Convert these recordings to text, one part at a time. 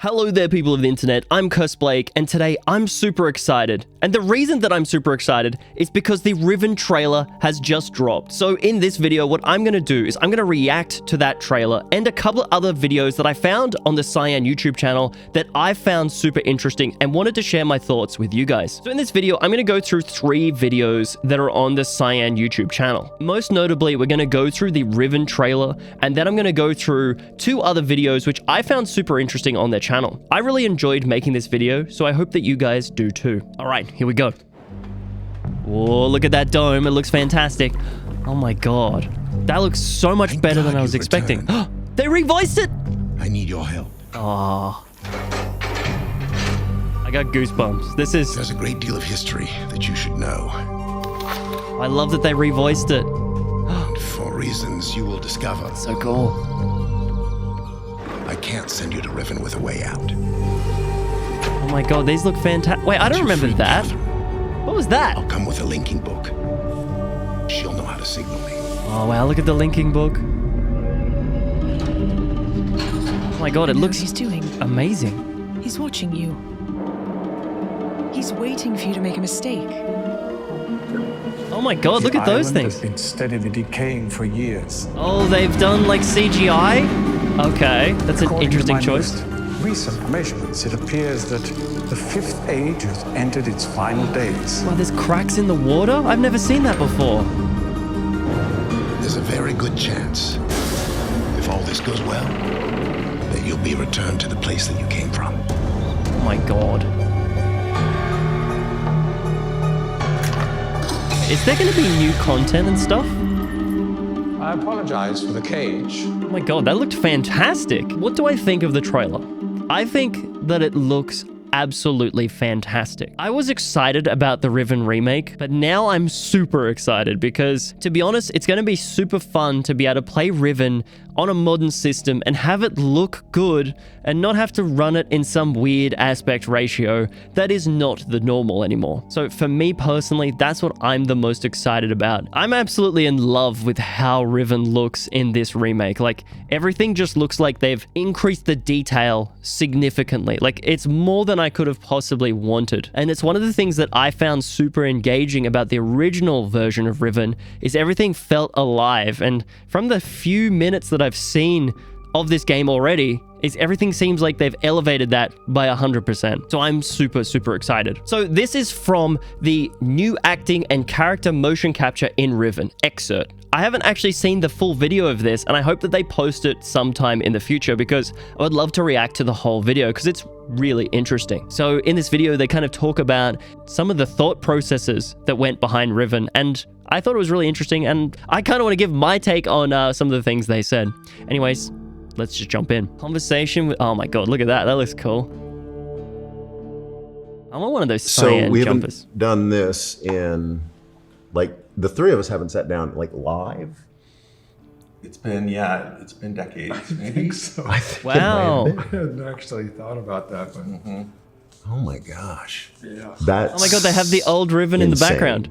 Hello there, people of the internet. I'm Blake, and today I'm super excited. And the reason that I'm super excited is because the Riven trailer has just dropped. So in this video, what I'm going to do is I'm going to react to that trailer and a couple of other videos that I found on the Cyan YouTube channel that I found super interesting and wanted to share my thoughts with you guys. So in this video, I'm going to go through 3 videos that are on the Cyan YouTube channel. Most notably, we're going to go through the Riven trailer, and then I'm going to go through 2 other videos which I found super interesting on their channel. I really enjoyed making this video, so I hope that you guys do too. All right, here we go. Oh, look at that dome. It looks fantastic. Oh my god. That looks so much better than I was expecting. They revoiced it! I need your help. Oh. I got goosebumps. There's a great deal of history that you should know. I love that they revoiced it. And for reasons you will discover. So cool. I can't send you to Riven with a way out. Oh my god, these look fantastic. Wait, I don't remember that. What was that? I'll come with a linking book. She'll know how to signal me. Oh wow, look at the linking book. Oh my god, it looks he's doing. Amazing. He's watching you. He's waiting for you to make a mistake. Oh my god, look at those things. The island has been steadily decaying for years. Oh, they've done like CGI? Okay, that's an interesting choice. Recent measurements, it appears that the 5th age has entered its final days. Wow, there's cracks in the water? I've never seen that before. There's a very good chance, if all this goes well, that you'll be returned to the place that you came from. Oh my god. Is there going to be new content and stuff? I apologize for the cage. Oh my god, that looked fantastic. What do I think of the trailer? I think that it looks absolutely fantastic. I was excited about the Riven Remake, but now I'm super excited because, to be honest, it's going to be super fun to be able to play Riven on a modern system and have it look good and not have to run it in some weird aspect ratio that is not the normal anymore. So for me personally, that's what I'm the most excited about. I'm absolutely in love with how Riven looks in this remake. Like, everything just looks like they've increased the detail significantly. Like, it's more than I could have possibly wanted. And it's one of the things that I found super engaging about the original version of Riven is everything felt alive. And from the few minutes that I've seen of this game already, is everything seems like they've elevated that by 100%. So I'm super, super excited. So this is from the new acting and character motion capture in Riven excerpt. I haven't actually seen the full video of this, and I hope that they post it sometime in the future because I would love to react to the whole video because it's really interesting. So in this video, they kind of talk about some of the thought processes that went behind Riven, and I thought it was really interesting, and I kind of want to give my take on some of the things they said. Anyways, let's just jump in. Conversation with... Oh my god, look at that. That looks cool. I want one of those cyan So we jumpers. haven't done this in, like, the 3 of us haven't sat down, like, live. It's been decades, maybe. So. I think Wow. it might I have been. hadn't actually thought about that, but Oh my gosh. yeah. That's Oh my god, they have the old Riven in the insane. background.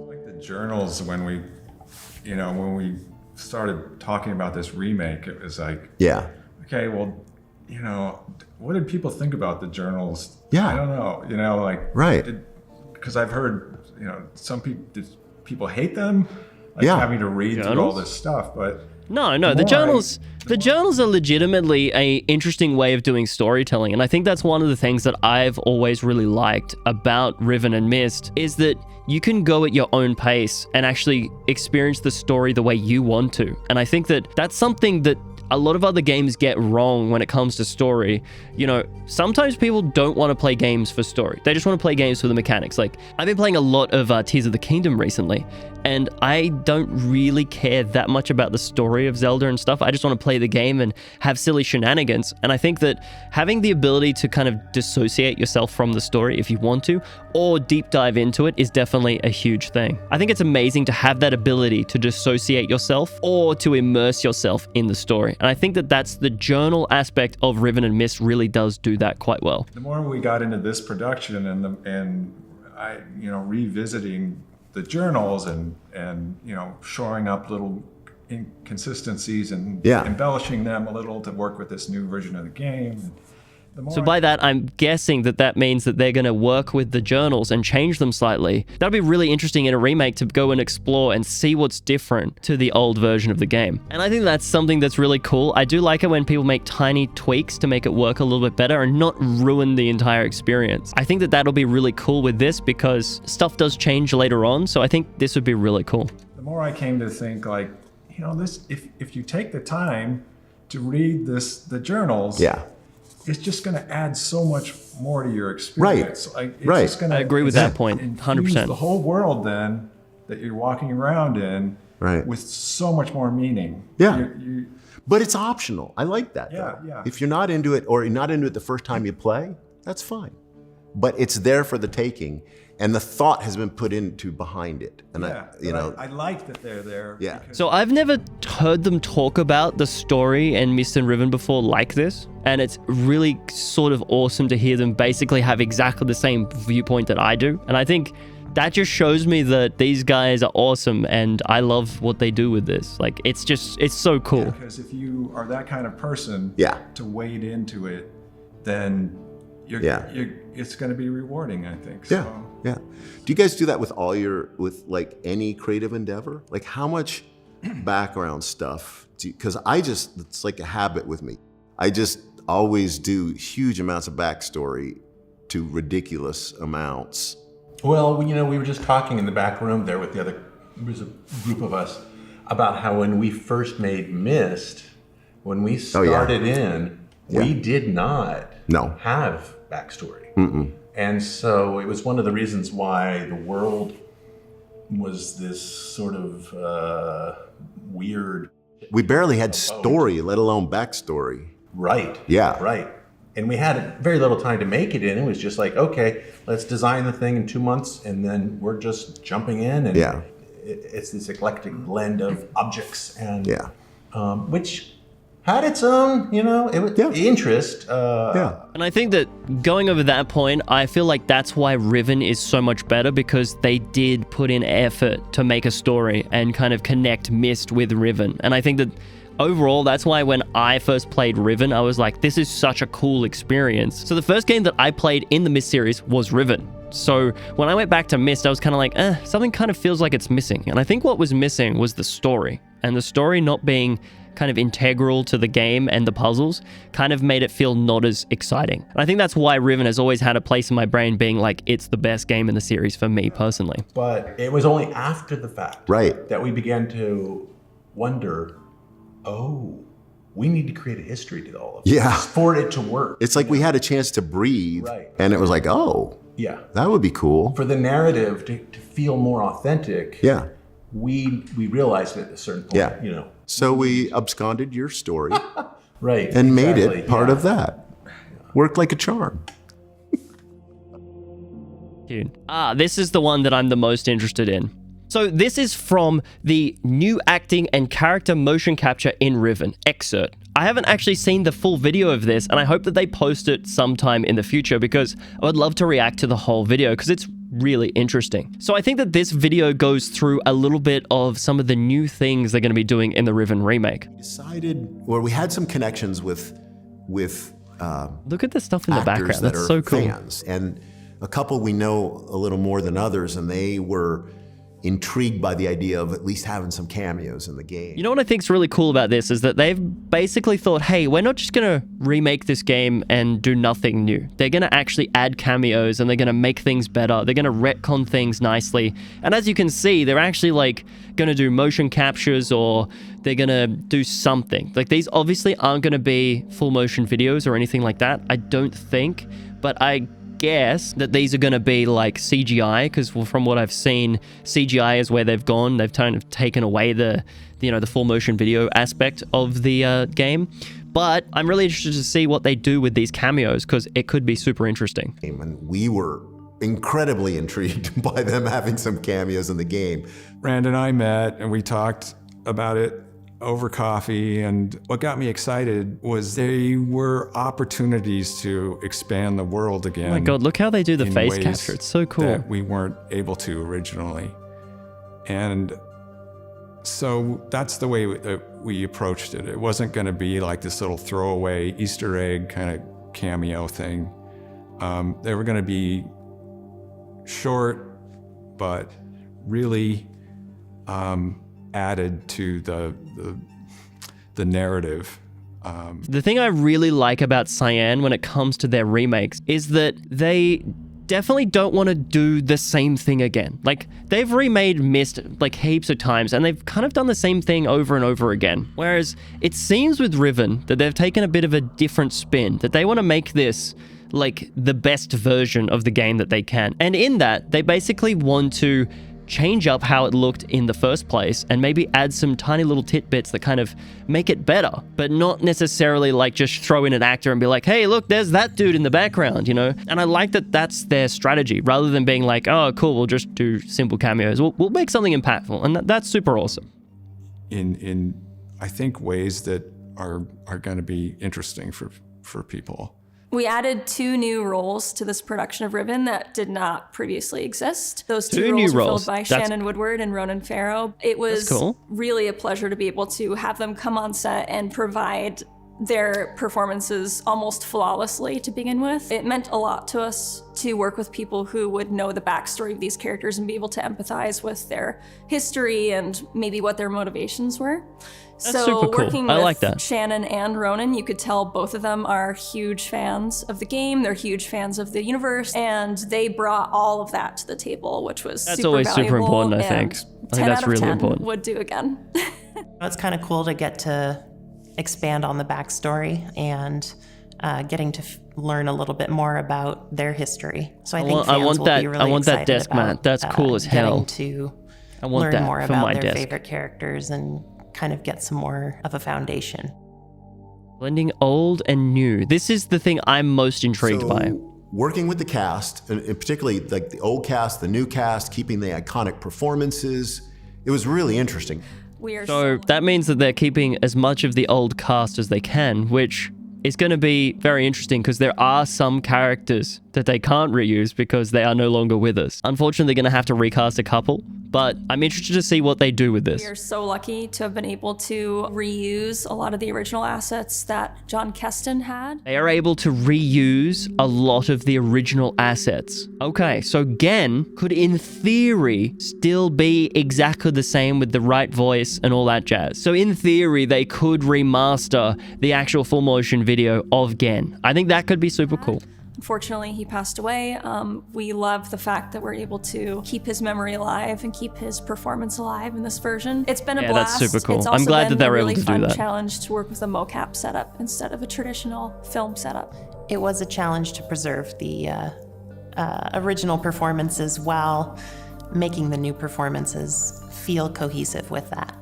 Like the journals when we started talking about this remake, it was like, Yeah. okay, well, what did people think about the journals? Yeah. I don't know, Right. Because I've heard, some people, did people hate them? Like Yeah. having to read through all Journals? this stuff, but No, the journals are legitimately a interesting way of doing storytelling, and I think that's one of the things that I've always really liked about Riven and Myst is that you can go at your own pace and actually experience the story the way you want to. And I think that that's something that a lot of other games get wrong when it comes to story. Sometimes people don't want to play games for story. They just want to play games for the mechanics. Like, I've been playing a lot of Tears of the Kingdom recently, and I don't really care that much about the story of Zelda and stuff. I just want to play the game and have silly shenanigans. And I think that having the ability to kind of dissociate yourself from the story if you want to, or deep dive into it, is definitely a huge thing. I think it's amazing to have that ability to dissociate yourself or to immerse yourself in the story. And I think that that's the journal aspect of Riven and Myst really does do that quite well. the more we got into this production and I, revisiting the journals and shoring up little inconsistencies and Yeah. embellishing them a little to work with this new version of the game. The more So by that, I'm guessing that that means that they're going to work with the journals and change them slightly. That'll be really interesting in a remake to go and explore and see what's different to the old version of the game. And I think that's something that's really cool. I do like it when people make tiny tweaks to make it work a little bit better and not ruin the entire experience. I think that that'll be really cool with this because stuff does change later on. So I think this would be really cool. the more I came to think, like, you know, this if you take the time to read the journals, Yeah. it's just going to add so much more to your experience. Like, it's Right. just gonna, I agree with that point, infuse 100%. The whole world then that you're walking around in, Right. with so much more meaning. Yeah. You, But it's optional. I like that. Yeah, though. yeah. If you're not into it or you're not into it the first time you play, that's fine. But it's there for the taking, and the thought has been put into behind it. And yeah, I like that they're there. Yeah. because- So I've never heard them talk about the story and Myst and Riven before like this. And it's really sort of awesome to hear them basically have exactly the same viewpoint that I do. And I think that just shows me that these guys are awesome and I love what they do with this. Like, it's so cool. Because if you are that kind of person, Yeah. to wade into it, then it's going to be rewarding, I think. Yeah, So, yeah. Do you guys do that with with like any creative endeavor? Like how much background stuff? Because it's like a habit with me. I just always do huge amounts of backstory to ridiculous amounts. Well, you know, we were just talking in the back room there with there was a group of us about how when we first made Myst, when we started we did not have backstory. Mm-mm. And so it was one of the reasons why the world was this sort of weird. We barely had story, let alone backstory. Right. Yeah. Right. And we had very little time to make it in. It was just like, okay, let's design the thing in 2 months, and then we're just jumping in. And Yeah. it's this eclectic blend of objects, and Yeah. which had its own, interest. Yeah. And I think that going over that point, I feel like that's why Riven is so much better because they did put in effort to make a story and kind of connect Myst with Riven. And I think that overall, that's why when I first played Riven, I was like, this is such a cool experience. So the first game that I played in the Myst series was Riven. So when I went back to Myst, I was kind of like, something kind of feels like it's missing. And I think what was missing was the story. And the story not being kind of integral to the game and the puzzles kind of made it feel not as exciting. And I think that's why Riven has always had a place in my brain being like, it's the best game in the series for me personally. But it was only after the fact Right. that we began to wonder, we need to create a history to all of this Yeah. for it to work. It's like we had a chance to breathe, Right. and it was like, Yeah. that would be cool. For the narrative to feel more authentic, Yeah. we realized at a certain point, Yeah. So we absconded your story right, and made exactly, it part yeah. of that. Worked like a charm. Dude. This is the one that I'm the most interested in. So this is from the new acting and character motion capture in Riven excerpt. I haven't actually seen the full video of this, and I hope that they post it sometime in the future because I would love to react to the whole video because it's really interesting. So I think that this video goes through a little bit of some of the new things they're going to be doing in the Riven remake. We had some connections with Look at the stuff in the actors background. that That's are so cool. fans, and a couple we know a little more than others, and they were intrigued by the idea of at least having some cameos in the game. You know what I think is really cool about this is that they've basically thought, hey, we're not just going to remake this game and do nothing new. They're going to actually add cameos and they're going to make things better. They're going to retcon things nicely. And as you can see, they're actually like going to do motion captures or they're going to do something. Like these obviously aren't going to be full motion videos or anything like that. I don't think, but I guess that these are going to be like CGI because from what I've seen, CGI is where they've gone. They've kind of taken away the full motion video aspect of the game. But I'm really interested to see what they do with these cameos because it could be super interesting. And we were incredibly intrigued by them having some cameos in the game. Rand and I met and we talked about it over coffee, and what got me excited was they were opportunities to expand the world again. Oh my god, look how they do the in face ways capture. It's so cool. that we weren't able to originally. And So that's the way that we approached it. It wasn't going to be like this little throwaway Easter egg kind of cameo thing. They were going to be short, but really added to the narrative. The thing I really like about Cyan when it comes to their remakes is that they definitely don't want to do the same thing again. Like, they've remade Myst like heaps of times, and they've kind of done the same thing over and over again. Whereas it seems with Riven that they've taken a bit of a different spin, that they want to make this like the best version of the game that they can. And in that, they basically want to change up how it looked in the first place and maybe add some tiny little tidbits that kind of make it better, but not necessarily like just throw in an actor and be like, hey, look, there's that dude in the background, you know? And I like that that's their strategy, rather than being like, oh, cool, we'll just do simple cameos. We'll make something impactful, and that's super awesome. In I think, ways that are going to be interesting for people. We added 2 new roles to this production of Riven that did not previously exist. Those 2 roles were filled by Shannon Woodward and Ronan Farrow. It was really a pleasure to be able to have them come on set and provide their performances almost flawlessly to begin with. It meant a lot to us to work with people who would know the backstory of these characters and be able to empathize with their history and maybe what their motivations were. That's super cool. Working with Shannon and Ronan, you could tell both of them are huge fans of the game. They're huge fans of the universe, and they brought all of that to the table, which was super important, I think. I think that's really important. Would do again. It's kind of cool to get to expand on the backstory and getting to learn a little bit more about their history. So I think fans will be really excited desk about, mat. That's cool as hell. Getting to learn more about their favorite characters and kind of get some more of a foundation. Blending old and new. This is the thing I'm most intrigued by. Working with the cast, and particularly like the old cast, the new cast, keeping the iconic performances, it was really interesting. So that means that they're keeping as much of the old cast as they can, which is going to be very interesting because there are some characters that they can't reuse because they are no longer with us. Unfortunately, they're going to have to recast a couple, but I'm interested to see what they do with this. We are so lucky to have been able to reuse a lot of the original assets that John Keston had. They are able to reuse a lot of the original assets. Okay, so Gen could, in theory, still be exactly the same with the right voice and all that jazz. So in theory, they could remaster the actual full motion video of Gen. I think that could be super cool. Unfortunately, he passed away. We love the fact that we're able to keep his memory alive and keep his performance alive in this version. It's been a blast. That's super cool. It's also I'm glad that they were really able to do that. Challenge to work with a mocap setup instead of a traditional film setup. It was a challenge to preserve the original performances while making the new performances feel cohesive with that.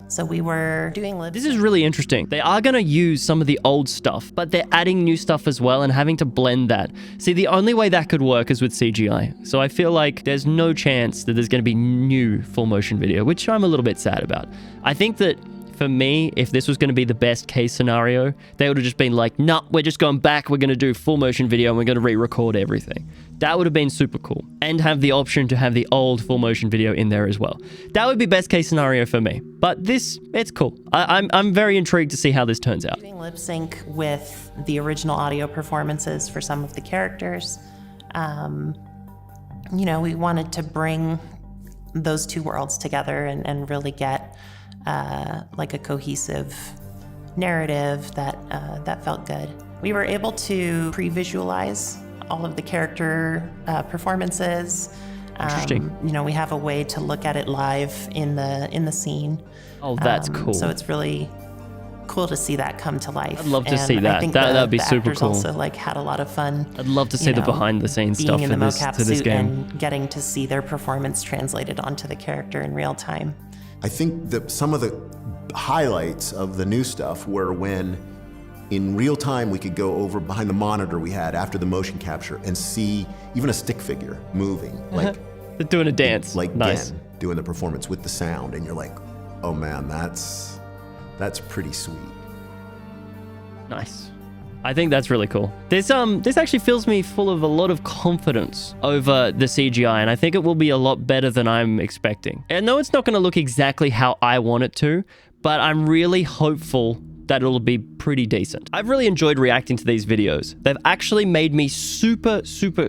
So we were doing lip sync. This is really interesting. They are going to use some of the old stuff, but they're adding new stuff as well and having to blend that. See, the only way that could work is with CGI. So I feel like there's no chance that there's going to be new full motion video, which I'm a little bit sad about. I think that for me, if this was going to be the best case scenario, they would have just been like, nah, we're just going back. We're going to do full motion video and we're going to re-record everything. That would have been super cool. And have the option to have the old full motion video in there as well. That would be best case scenario for me. But this, it's cool. I'm very intrigued to see how this turns out. Doing lip sync with the original audio performances for some of the characters. You know, we wanted to bring those two worlds together and really get like a cohesive narrative that felt good. We were able to pre-visualize all of the character performances. Interesting. You know, we have a way to look at it live in the scene. Oh, that's cool. So it's really cool to see that come to life. I'd love to see that. I think that'd be the super actors cool. Also, like, had a lot of fun. I'd love to see the behind the scenes stuff being in the for mocap this suit game. and getting to see their performance translated onto the character in real time. I think that some of the highlights of the new stuff were when in real time we could go over behind the monitor we had after the motion capture and see even a stick figure moving. Like they're doing a dance. Like nice. Gen doing the performance with the sound, and you're like, oh man, that's pretty sweet. Nice. I think that's really cool. This actually fills me full of a lot of confidence over the CGI, and I think it will be a lot better than I'm expecting. And no, it's not going to look exactly how I want it to, but I'm really hopeful that it'll be pretty decent. I've really enjoyed reacting to these videos. They've actually made me super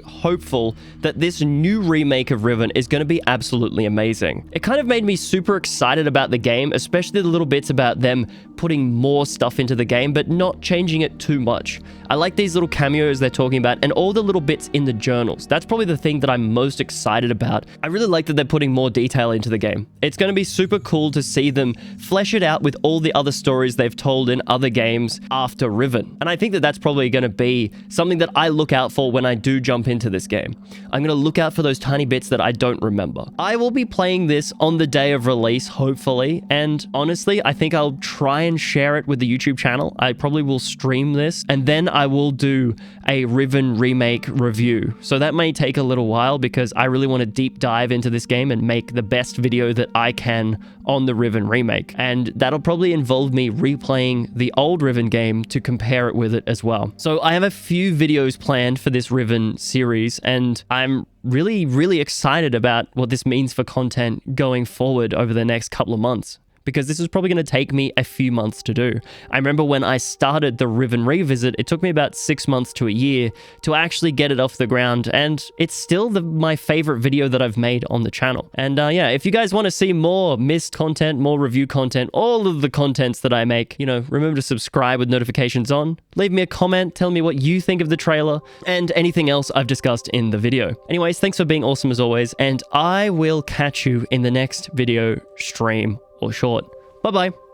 hopeful that this new remake of Riven is going to be absolutely amazing. It kind of made me super excited about the game, especially the little bits about them putting more stuff into the game, but not changing it too much. I like these little cameos they're talking about and all the little bits in the journals. That's probably the thing that I'm most excited about. I really like that they're putting more detail into the game. It's going to be super cool to see them flesh it out with all the other stories they've told in other games after Riven. And I think that that's probably going to be something that I look out for when I do jump into this game. I'm going to look out for those tiny bits that I don't remember. I will be playing this on the day of release, hopefully, and honestly, I think I'll try and share it with the YouTube channel. I probably will stream this, and then I will do a Riven Remake review. So that may take a little while because I really want to deep dive into this game and make the best video that I can on the Riven Remake. And that'll probably involve me replaying the old Riven game to compare it with it as well. So I have a few videos planned for this Riven series, and I'm really excited about what this means for content going forward over the next couple of months, because this is probably going to take me a few months to do. I remember when I started the Riven Revisit, it took me about 6 months to a year to actually get it off the ground, and it's still my favorite video that I've made on the channel. And yeah, if you guys want to see more Myst content, more review content, all of the contents that I make, you know, remember to subscribe with notifications on. Leave me a comment, tell me what you think of the trailer, and anything else I've discussed in the video. Anyways, thanks for being awesome as always, and I will catch you in the next video, stream, or short. Bye-bye.